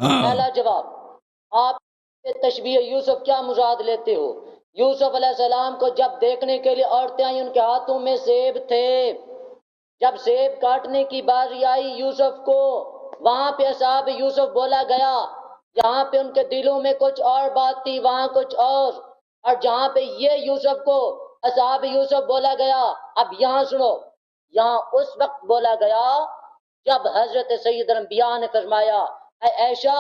پہلا جواب، آپ تشبیہ یوسف کیا مراد لیتے ہو؟ یوسف علیہ السلام کو جب دیکھنے کے لیے عورتیں آئیں، ان کے ہاتھوں میں سیب تھے، جب سیب کاٹنے کی باری آئی یوسف کو، وہاں پہ اصحاب یوسف بولا گیا، جہاں پہ ان کے دلوں میں کچھ اور بات تھی وہاں کچھ اور جہاں پہ یہ یوسف کو اصحاب یوسف بولا گیا، اب یہاں سنو، یہاں اس وقت بولا گیا جب حضرت سید الانبیاء نے فرمایا اے عائشہ،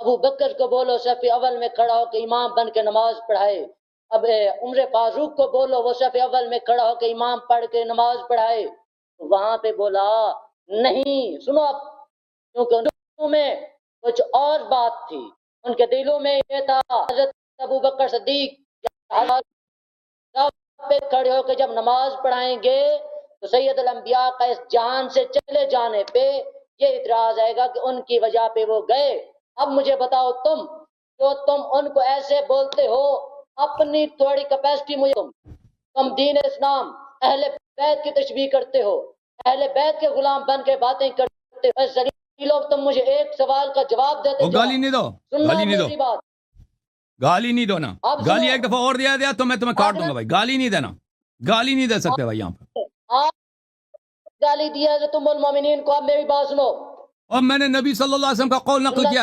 ابو بکر کو بولو صف اول میں کھڑا ہو کے امام بن کے نماز پڑھائے، اب عمر فاروق کو بولو وہ صف اول میں کھڑا ہو کے امام پڑھ کے نماز پڑھائے، وہاں پہ بولا نہیں، سنو اب، کیونکہ ان دلوں میں کچھ اور بات تھی، ان کے دلوں میں یہ تھا حضرت ابو بکر صدیق پہ کھڑے ہو کے جب نماز پڑھائیں گے تو سید الانبیاء کا اس جہان سے چلے جانے پہ یہ اعتراض آئے گا کہ ان کی وجہ پہ وہ گئے۔ اب مجھے بتاؤ تم، جو تم ان کو ایسے بولتے ہو، اپنی تھوڑی کیپیسٹی مجھے تم دین اسلام اہل بیت کی تشبیہ کرتے ہو، اہل بیت کے غلام بن کے باتیں کرتے ہو، ذلیل لوگ، تم مجھے ایک سوال کا جواب دیتے وہ گالی نہیں دو، سننا گالی نہیں دو، میری بات، گالی نہیں دو نا، آپ سنو، گالی ایک دفعہ اور دیا تو میں تمہیں کاٹ دوں گا بھائی، گالی نہیں دینا، گالی نہیں دے سکتے بھائی یہاں پہ۔ آپ گالی دیا ہے تم المومنین کو، اب میری بات سنو، اور میں نے نبی صلی اللہ علیہ وسلم کا قول نقل کیا